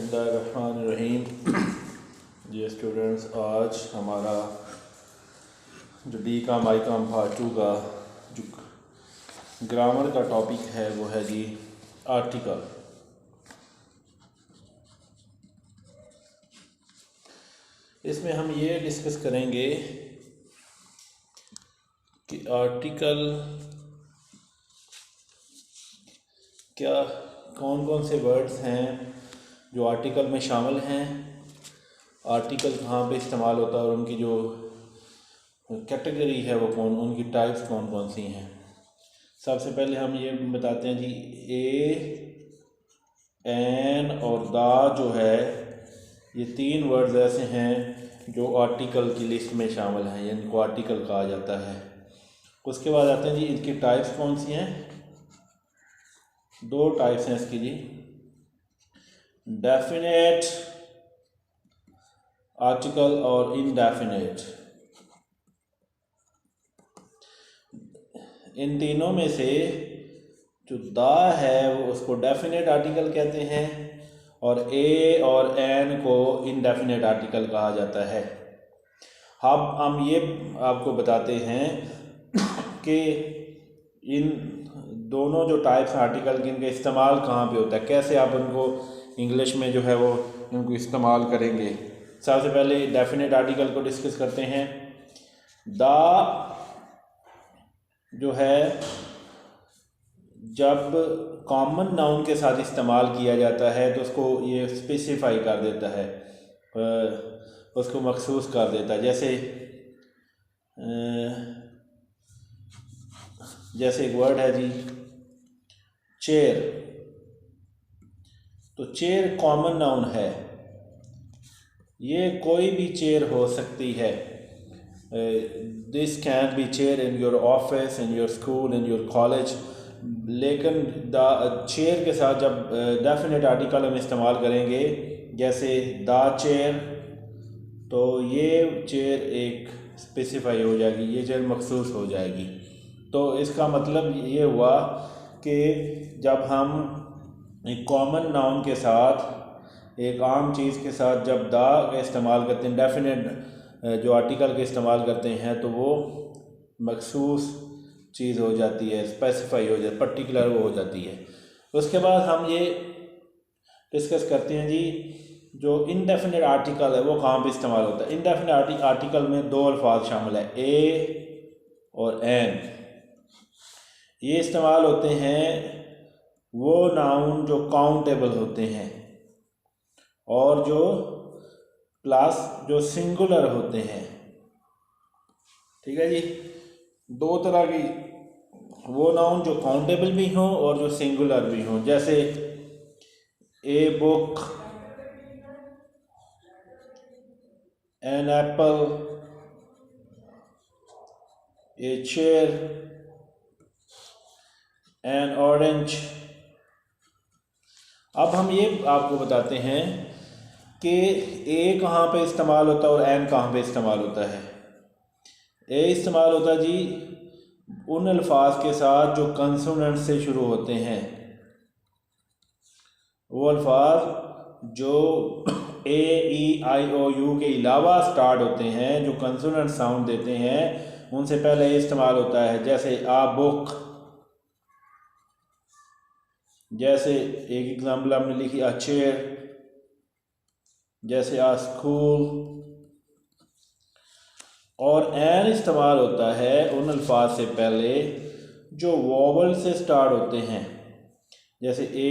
बिस्मिल्लाहिर्रहमानिर्रहीम। जी स्टूडेंट्स, आज हमारा जो डी काम आई काम पार्ट 2 का जो ग्रामर का टॉपिक है वो है जी आर्टिकल। इसमें हम ये डिस्कस करेंगे कि आर्टिकल क्या कौन कौन से वर्ड्स हैं जो आर्टिकल में शामिल हैं, आर्टिकल कहाँ पे इस्तेमाल होता है और उनकी जो कैटेगरी है वो कौन, उनकी टाइप्स कौन कौन सी हैं। सबसे पहले हम ये बताते हैं जी ए, एन और दा जो है ये तीन वर्ड्स ऐसे हैं जो आर्टिकल की लिस्ट में शामिल हैं, इनको आर्टिकल कहा जाता है। उसके बाद आते हैं जी इनकी टाइप्स कौन सी हैं। दो टाइप्स हैं इसकी जी, डेफिनेट आर्टिकल और इनडेफिनेट। इन तीनों में से जो दा है वो उसको डेफिनेट आर्टिकल कहते हैं और ए और एन को इनडेफिनेट आर्टिकल कहा जाता है। अब हम ये आपको बताते हैं कि इन दोनों जो टाइप्स आर्टिकल के इनका इस्तेमाल कहाँ पे होता है, कैसे आप उनको इंग्लिश में जो है वो इनको इस्तेमाल करेंगे। सबसे पहले डेफिनेट आर्टिकल को डिस्कस करते हैं। दा जो है जब कॉमन नाउन के साथ इस्तेमाल किया जाता है तो उसको ये स्पेसिफाई कर देता है, उसको मखसूस कर देता है। जैसे एक वर्ड है जी चेयर, तो चेयर कॉमन नाउन है, ये कोई भी चेयर हो सकती है। This can be chair in your office, in your school, in your college. लेकिन द चेयर के साथ जब डेफिनेट आर्टिकल हम इस्तेमाल करेंगे, जैसे द चेयर, तो ये चेयर एक स्पेसिफाई हो जाएगी, ये चेयर मखसूस हो जाएगी। तो इसका मतलब ये हुआ कि जब हम एक कॉमन नाउन के साथ, एक आम चीज़ के साथ जब दा का इस्तेमाल करते हैं, डेफिनेट जो आर्टिकल के इस्तेमाल करते हैं, तो वो मखसूस चीज़ हो जाती है, स्पेसिफाई हो जाती, पर्टिकुलर वो हो जाती है। उसके बाद हम ये डिस्कस करते हैं जी जो इनडेफिनेट आर्टिकल है वो कहाँ पे इस्तेमाल होता है। इनडेफिनेट आर्टिकल में दो अल्फाज शामिल है, ए और एन। ये इस्तेमाल होते हैं वो नाउन जो काउंटेबल होते हैं और जो प्लस जो सिंगुलर होते हैं। ठीक है जी, दो तरह की वो नाउन जो काउंटेबल भी हों और जो सिंगुलर भी हों। जैसे a book, an apple, a chair, an orange. अब हम ये आपको बताते हैं कि ए कहाँ पे इस्तेमाल होता है और एन कहाँ पे इस्तेमाल होता है। ए इस्तेमाल होता है जी उन अल्फाज के साथ जो कंसोनेंट से शुरू होते हैं, वो अल्फाज जो ए ई आई ओ यू के अलावा स्टार्ट होते हैं, जो कंसोनेंट साउंड देते हैं, उनसे पहले इस्तेमाल होता है। जैसे आ बुक, जैसे एक एग्जाम्पल हमने लिखी आ चेयर, जैसे आ स्कूल। और एन इस्तेमाल होता है उन अल्फाज से पहले जो वोवल से स्टार्ट होते हैं, जैसे ए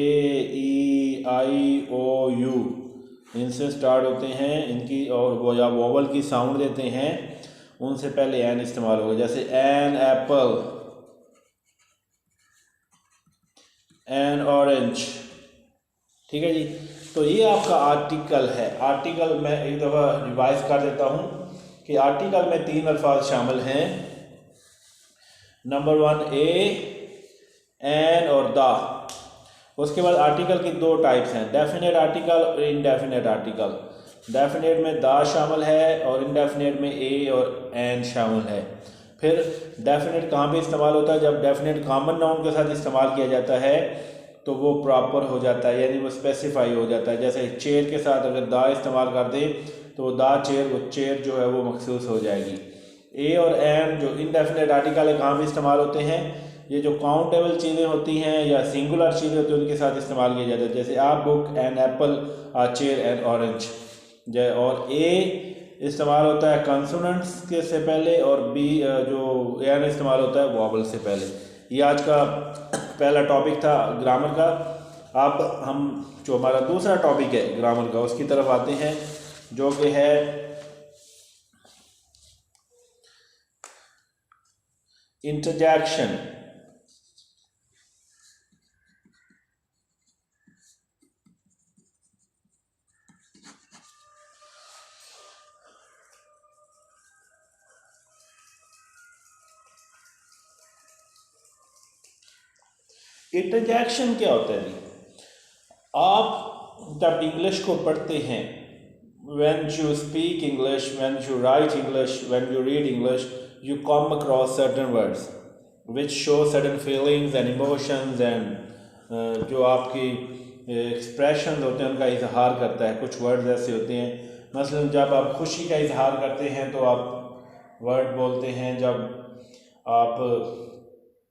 ई आई ओ यू, इनसे स्टार्ट होते हैं, इनकी और वो या वोवल की साउंड देते हैं, उनसे पहले एन इस्तेमाल होगा। जैसे एन एप्पल, एन ऑरेंज। ठीक है जी, तो ये आपका आर्टिकल है। आर्टिकल मैं एक दफ़ा रिवाइज कर देता हूँ कि आर्टिकल में तीन अल्फाज शामिल हैं। नंबर 1 ए, एन और दा। उसके बाद आर्टिकल की दो टाइप्स हैं, डेफिनेट आर्टिकल और इनडेफिनेट आर्टिकल। डेफिनेट में दा शामिल है और इनडेफिनेट में ए और एन शामिल है। फिर डेफिनेट कहाँ पे इस्तेमाल होता है, जब डेफिनेट कॉमन नाउन के साथ इस्तेमाल किया जाता है तो वो प्रॉपर हो जाता है, यानी वो स्पेसिफाई हो जाता है। जैसे चेयर के साथ अगर दा इस्तेमाल कर दें तो वो दा चेयर, वो चेयर जो है वो मखसूस हो जाएगी। ए और एम जो इनडेफिनेट आर्टिकल है कहाँ भी इस्तेमाल होते हैं, ये जो काउंटेबल चीज़ें होती हैं या सिंगुलर चीज़ें होती हैं उनके साथ इस्तेमाल किया जाता है। जैसे a book an apple, a chair an orange. और ए इस्तेमाल होता है कंसोनेंट्स के से पहले, और बी जो एन इस्तेमाल होता है वॉवल से पहले। ये आज का पहला टॉपिक था ग्रामर का। अब हम जो हमारा दूसरा टॉपिक है ग्रामर का उसकी तरफ आते हैं, जो कि है इंटरजेक्शन। इंटरजेक्शन क्या होता है जी? आप जब इंग्लिश को पढ़ते हैं, when you speak English, when you write English, when you read English, you come across certain words which show certain feelings and emotions and जो आपकी एक्सप्रेशन होते हैं उनका इजहार करता है। कुछ वर्ड्स ऐसे होते हैं, मसलन जब आप खुशी का इजहार करते हैं तो आप वर्ड बोलते हैं, जब आप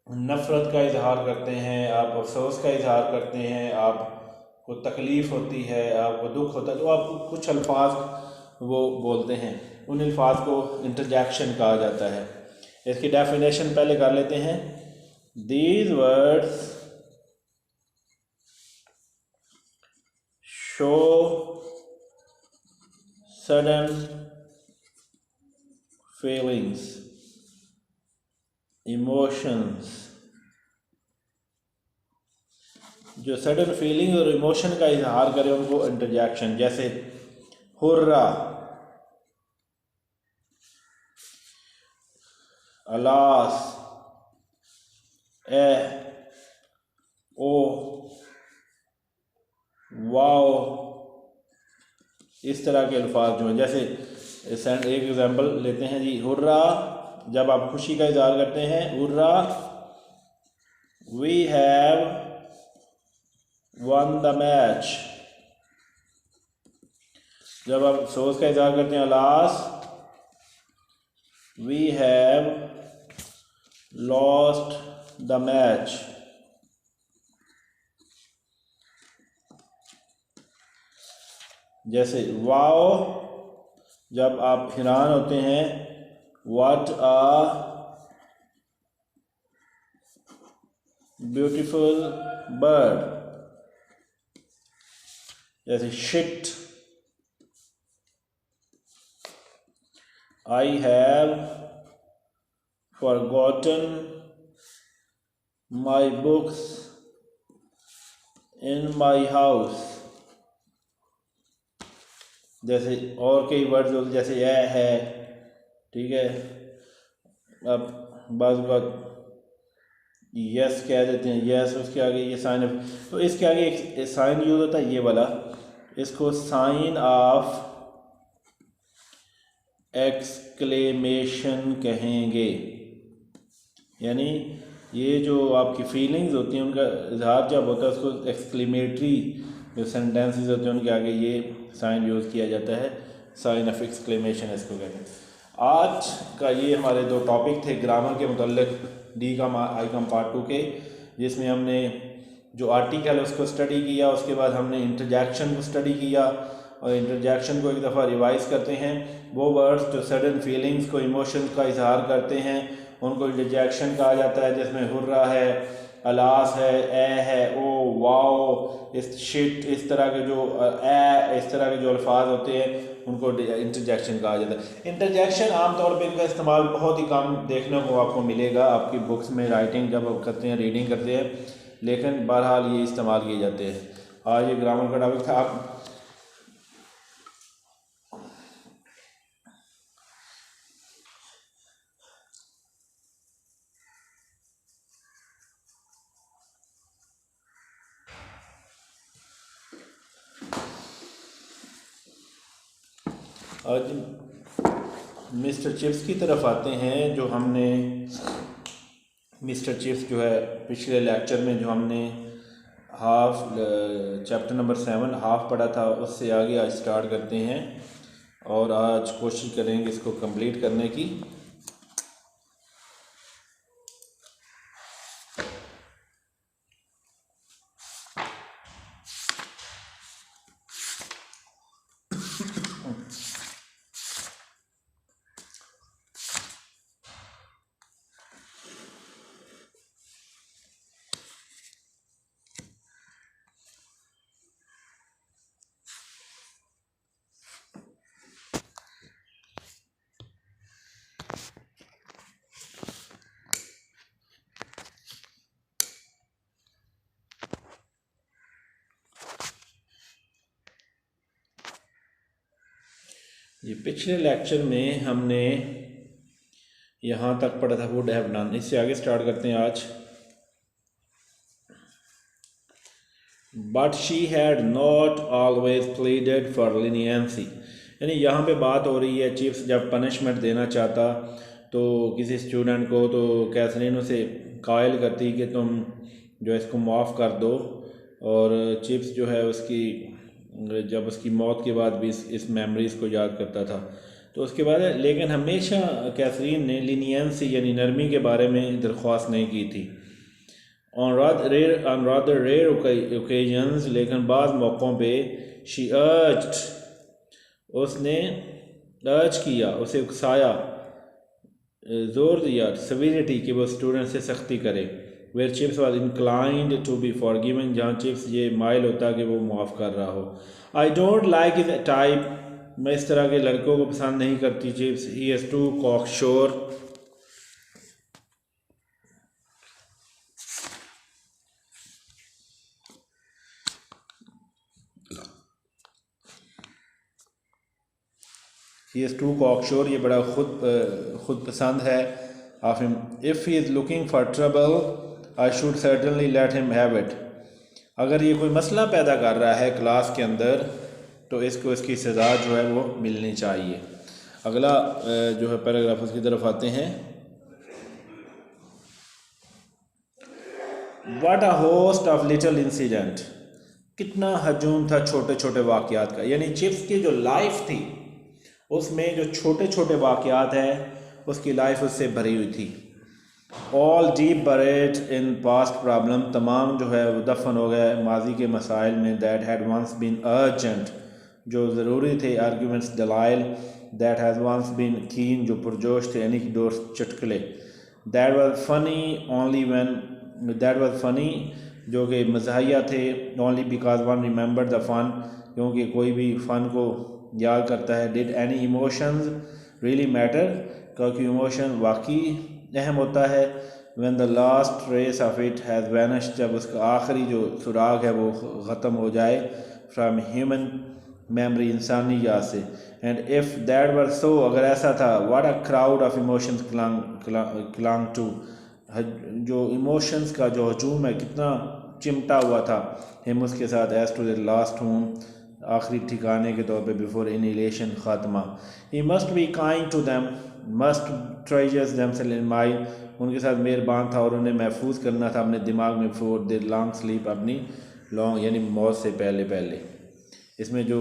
नफ़रत का इजहार करते हैं, आप अफसोस का इजहार करते हैं, आपको तकलीफ़ होती है, आपको दुख होता है, तो आप कुछ अल्फाज वो बोलते हैं, उन अल्फाज को इंटरजेक्शन कहा जाता है। इसकी डेफिनेशन पहले कर लेते हैं। These words show sudden feelings, emotions. जो सडन फीलिंग और इमोशन का इजहार करें उनको इंटरजेक्शन। जैसे हुर्रा, अलास, ए, ओ, वाओ, इस तरह के अल्फाज जो हैं। जैसे एक एग्जांपल लेते हैं जी, हुर्रा जब आप खुशी का इजहार करते हैं, hurrah we have won the match. जब आप अफसोस का इजहार करते हैं, alas we have lost the match. जैसे वाओ जब आप हैरान होते हैं, व्हाट अ ब्यूटीफुल बर्ड। जैसे shit, I have forgotten my books in my house. जैसे और कई वर्ड्स होते जैसे यह है, ठीक है। अब बाज़ बात यस कह देते हैं, यस उसके आगे ये साइन, तो इसके आगे एक साइन यूज होता है ये वाला, इसको साइन ऑफ एक्सक्लेमेशन कहेंगे। यानी ये जो आपकी फीलिंग्स होती हैं उनका इजहार जब होता है उसको एक्सक्लेमेटरी जो सेंटेंसेस होते हैं उनके आगे ये साइन यूज़ किया जाता है, साइन ऑफ एक्सक्लेमेशन इसको कहते हैं। आज का ये हमारे दो टॉपिक थे ग्रामर के मुतल्लिक, डी का आइकम पार्ट 2 के, जिसमें हमने जो आर्टिकल उसको स्टडी किया, उसके बाद हमने इंटरजेक्शन को स्टडी किया, और इंटरजेक्शन को एक दफ़ा रिवाइज़ करते हैं। वो वर्ड्स जो सडन फीलिंग्स को, इमोशंस का इजहार करते हैं उनको इंटरजेक्शन कहा जाता है, जिसमें हुर्रा है, अलास है, ए है, ओ, वाओ, इस शिट, इस तरह के जो इस तरह के जो अल्फाज होते हैं उनको इंटरजेक्शन कहा जाता है। इंटरजेक्शन आमतौर पे इनका इस्तेमाल बहुत ही कम देखने को आपको मिलेगा आपकी बुक्स में, राइटिंग जब आप करते हैं, रीडिंग करते हैं, लेकिन बहरहाल ये इस्तेमाल किए जाते हैं। आज ये ग्रामर का टॉपिक था। आप आज मिस्टर चिप्स की तरफ आते हैं। जो हमने मिस्टर चिप्स जो है पिछले लेक्चर में जो हमने हाफ चैप्टर नंबर 7 हाफ पढ़ा था, उससे आगे आज स्टार्ट करते हैं और आज कोशिश करेंगे इसको कंप्लीट करने की। ये पिछले लेक्चर में हमने यहाँ तक पढ़ा था, वुड हैव डन। इससे आगे स्टार्ट करते हैं आज। But she had not always pleaded for leniency, यानी यहाँ पे बात हो रही है चिप्स जब पनिशमेंट देना चाहता तो किसी स्टूडेंट को, तो कैथरीन उसे कायल करती कि तुम जो है इसको माफ़ कर दो, और चिप्स जो है उसकी जब उसकी मौत के बाद भी इस मेमोरीज़ को याद करता था। तो उसके बाद लेकिन हमेशा कैथरीन ने लीनियंसी यानी नरमी के बारे में दरख्वास्त नहीं की थी। on rather rare occasions, लेकिन बाद मौक़ों पे she urged, उसने अर्ज किया, उसे उकसाया, ज़ोर दिया severity कि वो स्टूडेंट से सख्ती करे। where chips was inclined to be forgiving, जहाँ चिप्स ये माइल होता कि वो माफ़ कर रहा हो। I don't like his type, मैं इस तरह के लड़कों को पसंद नहीं करती Chips. he is too cocksure, he is too cocksure, ये बड़ा खुद पसंद है of him. If he is looking for trouble I should certainly let him have it, अगर ये कोई मसला पैदा कर रहा है क्लास के अंदर तो इसको इसकी सज़ा जो है वो मिलनी चाहिए। अगला जो है पैराग्राफ उसकी तरफ आते हैं। What a host of little incident, कितना हजूम था छोटे छोटे वाक़यात का, यानी चिप्स की जो लाइफ थी उसमें जो छोटे छोटे वाक़यात हैं उसकी लाइफ उससे भरी हुई थी। All deep buried in past problem, तमाम जो है वो दफन हो गए माजी के मसाइल में। That had once been urgent, जो ज़रूरी थे। आर्ग्यूमेंट्स दलाइल, दैट हैज़ वंस बीन कीन, जो पुरजोश थे यानी कि दोस्त चुटकुले। That was funny only when, that was funny जो कि मज़ाहिया थे। Only because one remember the fun, क्योंकि कोई भी फ़न को याद करता है। Did any emotions really matter, क्योंकि इमोशन वाकई अहम होता है। When the last trace of it has vanished, जब उसका आखिरी जो सुराग है वो ख़त्म हो जाए। फ्राम ह्यूमन मेमोरी, इंसानी याद से। And if that were so, अगर ऐसा था, what a crowd of emotions clung to, जो इमोशंस का जो हजूम है कितना चिमटा हुआ था हिम उसके साथ। As to the last home, आखिरी ठिकाने के तौर पे। बिफोर इनिलेशन, ख़ात्मा। He must be kind to them, must treasures themself in mind, उनके साथ मेहरबान था और उन्हें महफूज करना था अपने दिमाग में। फोर देर लॉन्ग स्लीप, अपनी लॉन्ग यानी मौत से पहले पहले। इसमें जो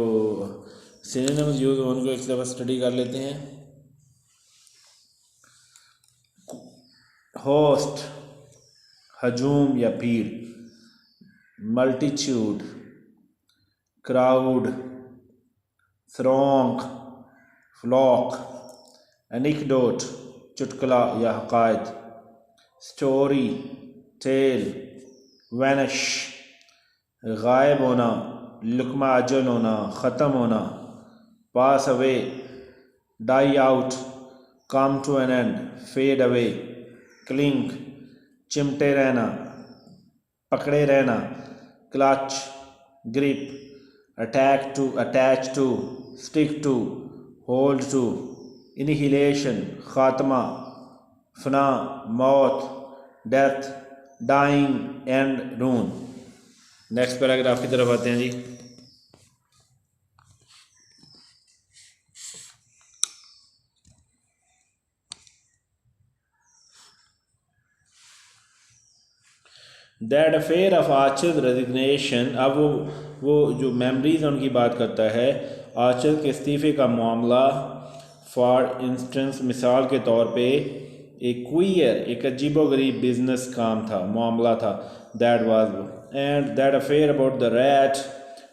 सिनोनिम्स यूज हो उनको एक दफ़ा स्टडी कर लेते हैं। होस्ट हजूम या भीड़, मल्टीट्यूड क्राउड, थ्रोंग फ्लॉक, एनिक्डोट चुटकुला या हकायत, स्टोरी टेल, वैनिश गायब होना, लुकमा अजल होना, ख़त्म होना, pass away, die out, come to an end, fade away, cling चिमटे रहना, पकड़े रहना, clutch grip, attach to, stick to, hold to, annihilation ख़ात्मा, फना मौत, death, dying end ruin. Next paragraph की तरफ आते हैं जी। That affair of Archer's resignation, अब वो जो मेमोरीज उनकी बात करता है आर्चर के इस्तीफ़े का मामला। फॉर इंस्टेंस, मिसाल के तौर पे, एक क्वियर, एक अजीबोगरीब बिजनेस काम था, मामला था। That was, and that affair about the rat,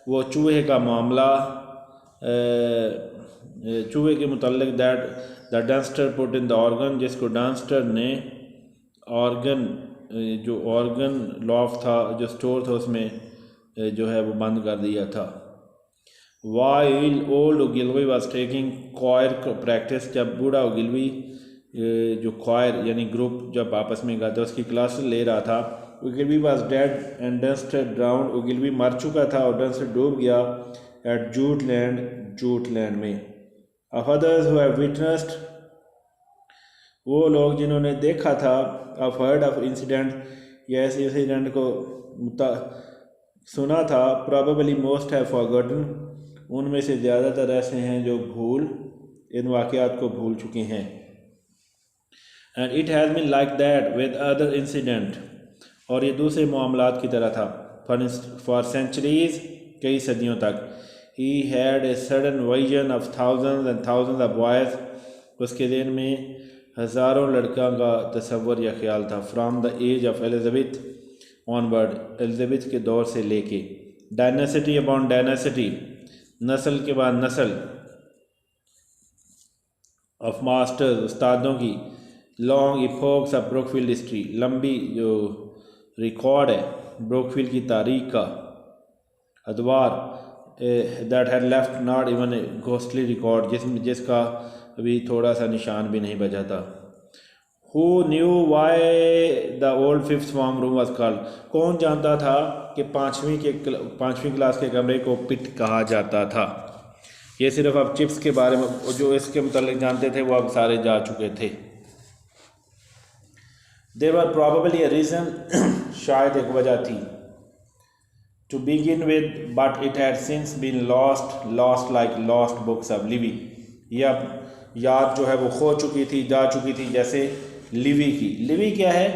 वो चूहे का मामला, चूहे के मुतल्लिक। That the Dunster put in the organ, जिसको डंस्टर ने ऑर्गन, जो ऑर्गन लॉफ्ट था, जो स्टोर था, उसमें जो है वो बंद कर दिया था। While old Ogilvy was taking coir practice, जब बूढ़ा ओगिलवी जो कॉयर यानी ग्रुप जब आपस में गाता उसकी क्लास ले रहा था। Ogilvie was dead and Dunster drown, Ogilvie मर चुका था और डंस्टर डूब गया। एट जूटलैंड में। Of others who have witnessed, वो लोग जिन्होंने देखा था। ऑफ हर्ड ऑफ इंसिडेंट, या ऐसे इंसिडेंट को सुना था। प्रोबेबली मोस्ट हैव फॉरगॉटन, उनमें से ज़्यादातर ऐसे हैं जो इन वाक़यात को भूल चुके हैं। And it has been like that with other incident, और ये दूसरे मामलात की तरह था। फॉर सेंचुरीज़, कई सदियों तक। He had a sudden vision of thousands and thousands of boys, उसके दिन में हज़ारों लड़कों का तस्वर या ख्याल था। From the age of Elizabeth onward, Elizabeth के दौर से लेके। डायनेसिटी अपॉन डायनेसिटी, नस्ल के बाद नस्ल। ऑफ मास्टर्स, उस्तादों की। Long epochs of Brookfield history, लंबी जो रिकॉर्ड है ब्रुकफील्ड की तारीख का। अदवार, that had left not even a ghostly record, जिसका अभी थोड़ा सा निशान भी नहीं बचा था। Who knew why the old fifth form room was called, कौन जानता था कि पाँचवीं क्लास के कमरे को पिट कहा जाता था। ये सिर्फ अब चिप्स के बारे में जो इसके मुतालिक जानते थे वो अब सारे जा चुके थे। There were probably a reason, शायद एक वजह थी। To begin with, but it had since been lost like lost books of Livy, या याद जो है वो खो चुकी थी, जा चुकी थी, जैसे लिवी की। लिवी क्या है?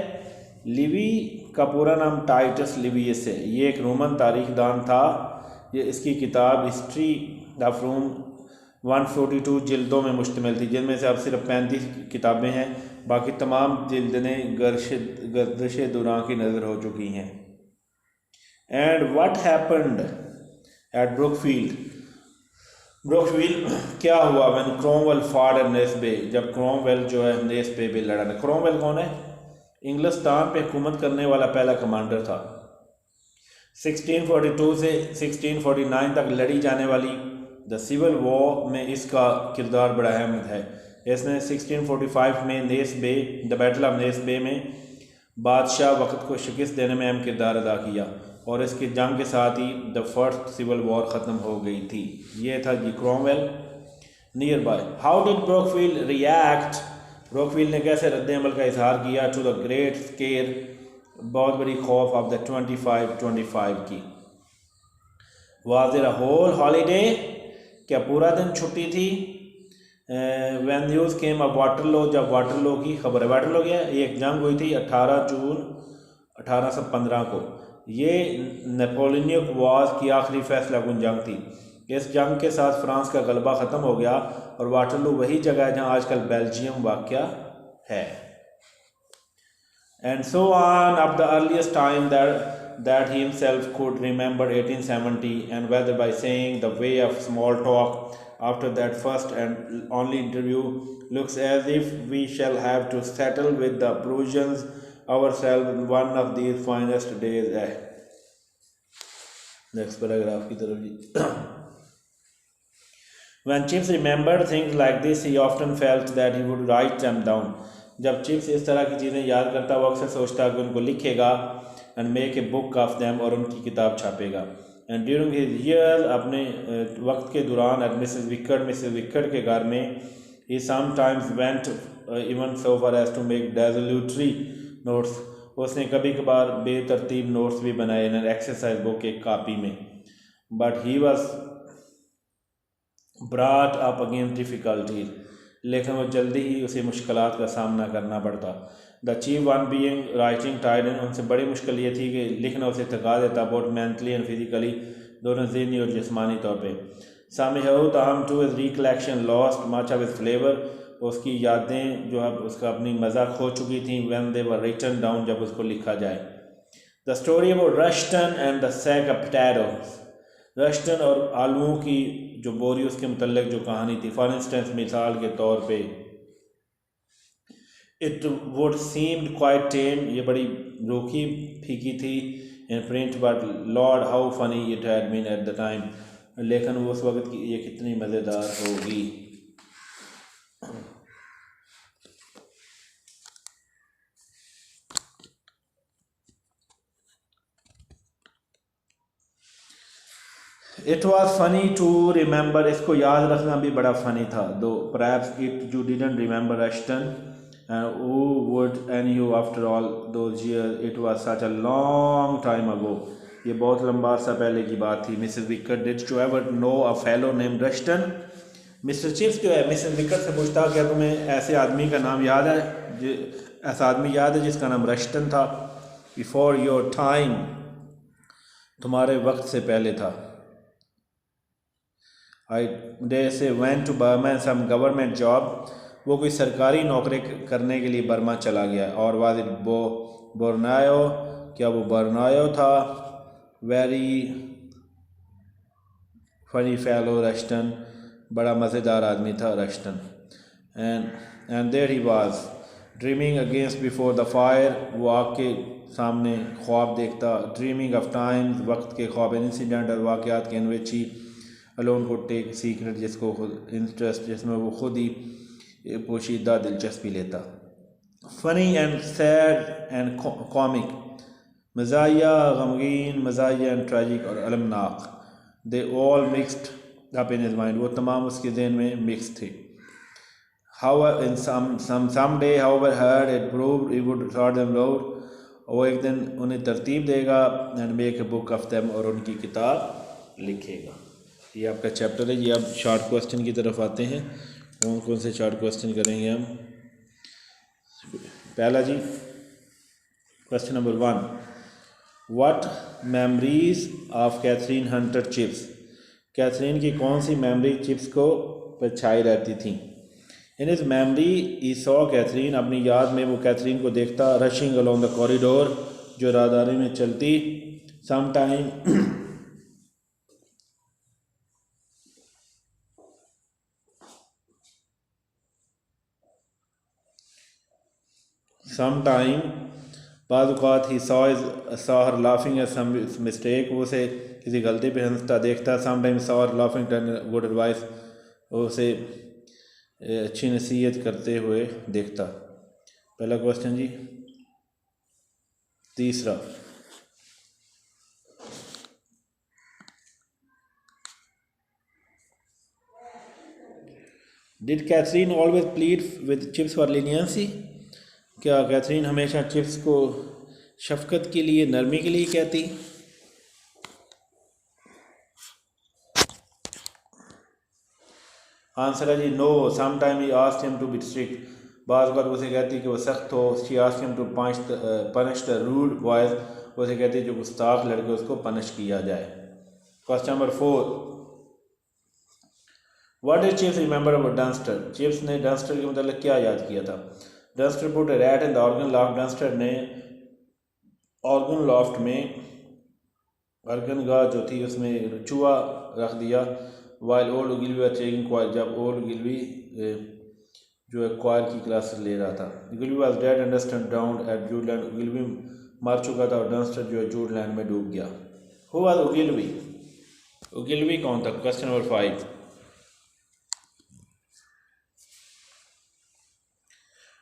लिवी का पूरा नाम टाइटस लिवियस है। ये एक रोमन तारीखदान था। ये इसकी किताब हिस्ट्री ऑफ रोम 142 जिल्दों में मुश्तमिल थी, जिनमें से अब सिर्फ 35 किताबें हैं, बाकी तमाम जिल्दें गर्दिश दुरां की नज़र हो चुकी हैं। And what happened at Brookfield, क्या हुआ? व्हेन क्रोमवेल फॉर्ड एट नेस्बे, जब क्रोमवेल जो है नेस्बे पे लड़ा। क्रोमवेल कौन है? इंग्लिस्तान पे हुकूमत करने वाला पहला कमांडर था। 1642 से 1649 तक लड़ी जाने वाली द सिविल वॉर में इसका किरदार बड़ा अहम है। इसने 1645 में नेस्बे, द बैटल ऑफ नेस्बे में बादशाह वक्त को शिकस्त देने में अहम किरदार अदा किया, और इसकी जंग के साथ ही द फर्स्ट सिविल वॉर ख़त्म हो गई थी। ये था जी Cromwell. Near by, how did Brookfield react, Brookfield ने कैसे रद्द-ए-अमल का इजहार किया टू द ग्रेट स्केर, बहुत बड़ी खौफ ऑफ द 25 की। Was there a whole holiday, क्या पूरा दिन छुट्टी थी? When news came of Waterloo, जब वाटरलो की खबर है। वाटरलो क्या है? एक जंग हुई थी 18 जून 1815 को। ये नेपोलियनिक वॉर की आखिरी फैसला कुन जंग थी। इस जंग के साथ फ्रांस का गलबा ख़त्म हो गया, और वाटरलू वही जगह है जहाँ आजकल बेल्जियम वाक़या है। And so on up the earliest time that he himself could remember 1870, and whether by saying the way of small talk after that first and only interview, looks as if we shall have to settle with the Prussians ourselves one of these finest days. Next paragraph की तरफ जी। When Chips remembered things like this, he often felt that he would write them down. जब chips इस तरह की चीज़ें याद करता, वो अक्सर सोचता कि उनको लिखेगा, and make a book of them, और उनकी किताब छापेगा। एंड ड्यूरिंग हिज ईयर, अपने वक्त के दौरान, एट मिसेस विक्कर्ड के घर में, he sometimes went even so far as to make desultory notes, उसने कभी कभार बेतरतीब नोट्स भी बनाए इन एक्सरसाइज बुक, एक कापी में। But he was brought up against difficulties, लेकिन वो जल्दी ही उसे मुश्किलात का सामना करना पड़ता। The chief one being writing tired, उनसे बड़ी मुश्किल ये थी कि लिखना उसे थका देता, बोथ मेंटली एंड फिजिकली, दोनों ज़हनी और जिस्मानी तौर पे। सामहू ताहम too his recollection lost much of his flavour, उसकी यादें जो है उसका अपनी मज़ा खो चुकी थी। When they were written down, जब उसको लिखा जाए। The story about Rushton and the sack of potatoes, Rushton और आलूओं की जो बोरी, उसके मतलब जो कहानी थी। फॉर इंस्टेंस, मिसाल के तौर पे, it would seemed quite tame, ये बड़ी रूखी फीकी थी in print, but lord how funny it had been at the time, लेकिन वो उस वक्त की ये कितनी मज़ेदार होगी। It was funny to remember, इसको याद रखना भी बड़ा फ़नी था। Though perhaps if you didn't remember Ashton, who would anyhow after all those years, it was such a long time ago, ये बहुत लंबा अरसा पहले की बात थी। Mrs Wicket, did you ever know a fellow name Rushton, Mr Chips जो है मिसेस विकर से पूछता, क्या तुम्हें ऐसे आदमी का नाम याद है, ऐसा आदमी याद है जिसका नाम रश्टन था। बिफोर योर टाइम, तुम्हारे वक्त से पहले था। I they say went to Burma some government job, वो कोई सरकारी नौकरी करने के लिए बर्मा चला गया। और वाज इट बोर्नायो, क्या वो बोर्नायो था। वेरी फनी फेलो रश्टन, बड़ा मज़ेदार आदमी था Rushton. And there he was dreaming against before the fire, वो आग के सामने ख्वाब देखता। ड्रीमिंग ऑफ टाइम्स, वक्त के ख्वाब, इंसिडेंट और वाक़यात के इनविच ही अलोन को टेक सीक्रेट, जिसको खुद इंटरेस्ट, जिसमें वो खुद ही पोशीदा दिलचस्पी लेता। Funny and sad and comic, मज़ाहिया गमगीन, मज़ाहिया एंड ट्रैजिक और अलमनाक, they all mixed up in his mind, वो तमाम उसके जहन में मिक्स थे। How in some day however hard it proved he would sort them out, वो एक दिन उन्हें तरतीब देगा and make a book of them, और उनकी किताब लिखेगा। ये आपका चैप्टर है। ये अब शॉर्ट क्वेश्चन की तरफ आते हैं। कौन कौन से शॉर्ट क्वेश्चन करेंगे हम। पहला जी, question number 1, what memories of Catherine hunter Chips, Catherine की कौन सी मेमोरी चिप्स को पर छाई रहती थी। In his memory he saw Catherine, अपनी याद में वो कैथरीन को देखता। रशिंग अलोंग द कॉरिडोर, जो राहदारी में चलती। सम टाइम बाज़ he saw her laughing at some mistake, वो उसे किसी गलती पे हंसता देखता। Some time saw her laughing turn good advice, वो उसे अच्छी नसीहत करते हुए देखता। पहला क्वेश्चन जी। तीसरा, did Catherine always plead with Chips for leniency, क्या कैथरीन हमेशा चिप्स को शफकत के लिए, नरमी के लिए कहती। आंसर है जी नो, सम टाइम ही asked him to be strict, बाज़ बार उसे कहती कि वो सख्त हो। She asked him to punish the rude boys, उसे कहती जो गुस्ताख लड़के उसको पनिश किया जाए। Question number 4, what did Chips remember about Dunster, Chips ने डंस्टर के मतलब क्या याद किया था। Dunster put a rat in the organ loft, Dunster ने ऑर्गन लॉफ्ट में, ऑर्गन गाह जो थी उसमें चूहा रख दिया। While old Gilvie are taking choir, जब ओल्ड गिलवी जो है क्वाइल की क्लासेस ले रहा था। Gilvie was dead and Dunster drowned at Jutland, Gilvie मर चुका था और डंस्टर जो है जूडलैंड में डूब गया। हु वाज ओगिलवी, ओगिलवी कौन था। Question number 5,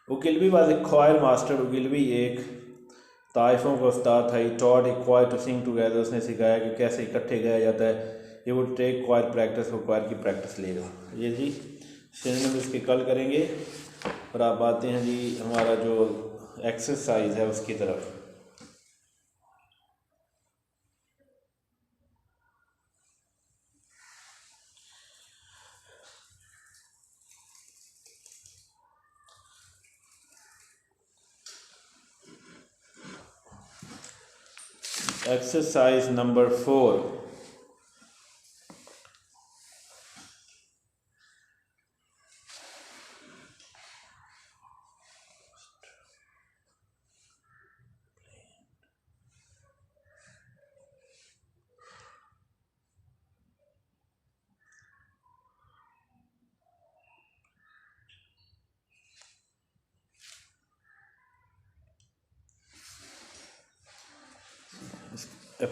Ogilvie was a choir master, Ogilvie एक ताइफों का उस्ताद था। He taught a choir to sing together, उसने सिखाया कि कैसे इकट्ठे गाया जाता है। ये वुड टेक क्वायर प्रैक्टिस, वो क्वायर की प्रैक्टिस लेगा। ये जी सिनोनिम इसके कल करेंगे। और आप आते हैं जी हमारा जो एक्सरसाइज है उसकी तरफ। Exercise number 4.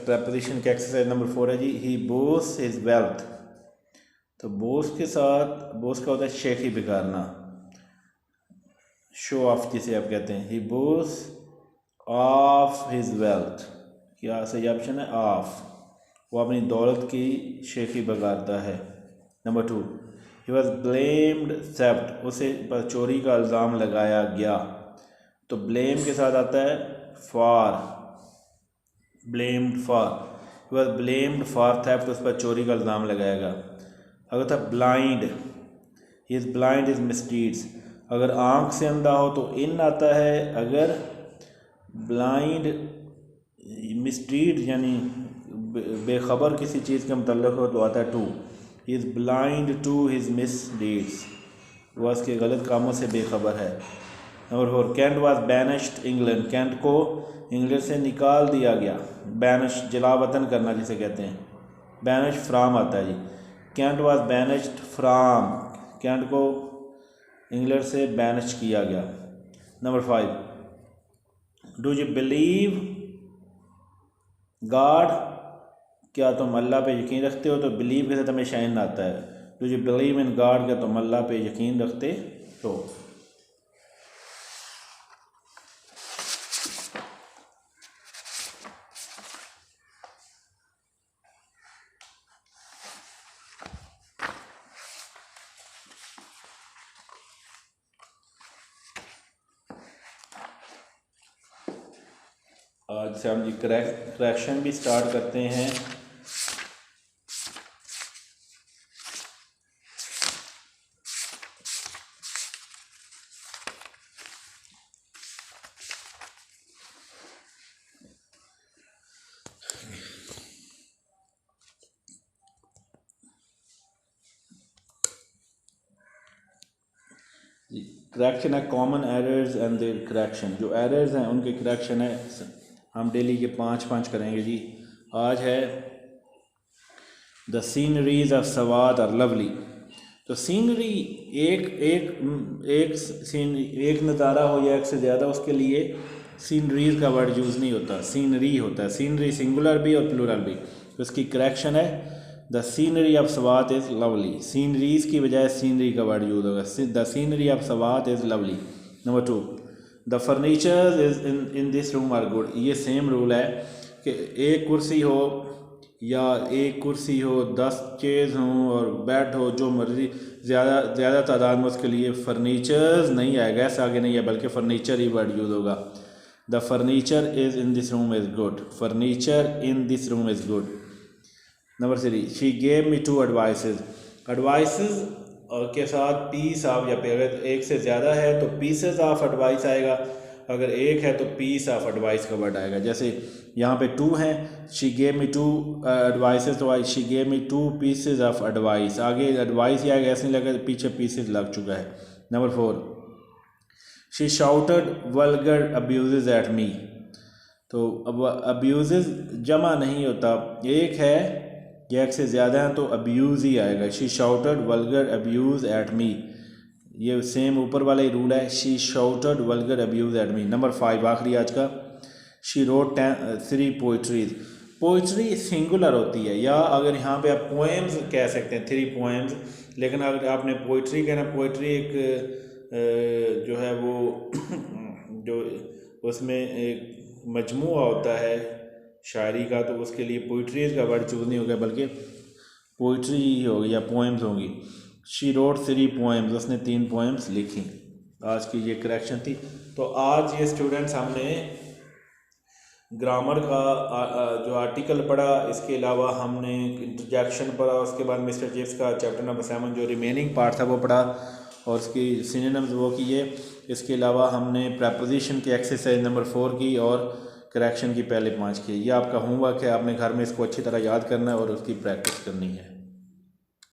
प्रपोजिशन के एक्सरसाइज नंबर 4 है जी। ही बोस हिज वेल्थ। तो बोस के साथ बोस का होता है शेखी बिगाड़ना, शो ऑफ जिसे आप कहते हैं। ही बोस ऑफ हिज वेल्थ, क्या सही ऑप्शन है ऑफ। वो अपनी दौलत की शेखी बिगाड़ता है। Number 2, he was blamed theft, उसे पर चोरी का इल्ज़ाम लगाया गया। तो ब्लेम के साथ आता है for, blamed for, he was blamed for theft, उस पर चोरी का इल्ज़ाम लगाएगा। अगर था blind, he is blind is misdeeds, अगर आँख से अंधा हो तो इन आता है, अगर ब्लाइंड मिसडीड यानी बेखबर किसी चीज़ के मतलब हो तो आता है two. He is blind to his misdeeds, वह उसके गलत कामों से बेखबर है। Number 4, Kent was banished England, Kent को इंग्लैंड से निकाल दिया गया। बैनिश जलावतन करना जिसे कहते हैं, बैनिश फ्राम आता है जी। Kent was banished from, Kent को इंग्लैंड से बैनिश किया गया। Number 5, do you believe God, क्या तुम अल्लाह पे यकीन रखते हो। तो बिलीव के साथ हमेशा इन आता है। Do you believe in God, क्या तुम अल्लाह पे यकीन रखते हो। आज से हम जी करेक्शन भी स्टार्ट करते हैं। करेक्शन है common errors and their correction, जो एरर्स हैं उनके करेक्शन है। हम डेली के 5 करेंगे जी। आज है द सीनरीज ऑफ सवात और लवली। तो सीनरी एक नज़ारा हो या एक से ज़्यादा, उसके लिए सीनरीज का वर्ड यूज़ नहीं होता, सीनरी होता है। सीनरी सिंगुलर भी और प्लूरल भी। तो इसकी करेक्शन है the scenery of Swat is lovely, sceneries की बजाय सीनरी का वर्ड यूज़ होगा। The scenery of Swat is lovely. Number 2, the furnitures is in this room are good. ये सेम रूल है कि एक कुर्सी हो या एक कुर्सी हो, 10 चेयर्स हों और बेड हो, जो मर्ज़ी ज़्यादा तादाद में, उसके लिए फर्नीचर्स नहीं आएगा, ऐसा आगे नहीं है, बल्कि फ़र्नीचर ही वर्ड यूज़ होगा। The furniture is in this room is good, furniture in this room is good. Number 3, she gave me 2 advices. Advices के साथ पीस ऑफ, या अगर एक से ज़्यादा है तो पीसेस ऑफ एडवाइस आएगा, अगर एक है तो पीस ऑफ एडवाइस का वर्ड आएगा। जैसे यहाँ पे 2 हैं, शी गेव मी 2 एडवाइसेस, तो she gave me 2 pieces of advice, आगे एडवाइस ही आएगा, ऐसे नहीं लगा पीछे पीसेस लग चुका है। Number 4, she shouted vulgar abuses at me. तो अब अब्यूजेज जमा नहीं होता, एक है या एक से ज़्यादा हैं तो अब्यूज़ ही आएगा। She shouted vulgar abuse at me, ये सेम ऊपर वाला ही रूल है, she shouted vulgar abuse at me. Number 5 आखिरी आज का, she wrote 3 poetries. Poetry singular होती है, या अगर यहाँ पे आप पोएम्स कह सकते हैं, 3 पोएम्स, लेकिन अगर आपने पोइट्री कहना, पोइट्री एक जो है वो जो उसमें एक मजमूआ होता है शायरी का, तो उसके लिए पोइट्रीज का वर्ड चूज़ नहीं होगा, बल्कि पोइट्री ही होगी या पोएम्स होंगी। शी रोट 3 पोएम्स, उसने 3 पोएम्स लिखी। आज की ये करेक्शन थी। तो आज ये स्टूडेंट्स हमने ग्रामर का जो आर्टिकल पढ़ा, इसके अलावा हमने इंटरजेक्शन पढ़ा, उसके बाद मिस्टर जेम्स का चैप्टर नंबर 7 जो रिमेनिंग पार्ट था वो पढ़ा और उसकी सिनोनिम्स वो किए। इसके अलावा हमने प्रेपोजिशन की एक्सरसाइज नंबर 4 की और करेक्शन की पहले 5 के। ये आपका होमवर्क है, आपने घर में इसको अच्छी तरह याद करना है और उसकी प्रैक्टिस करनी है।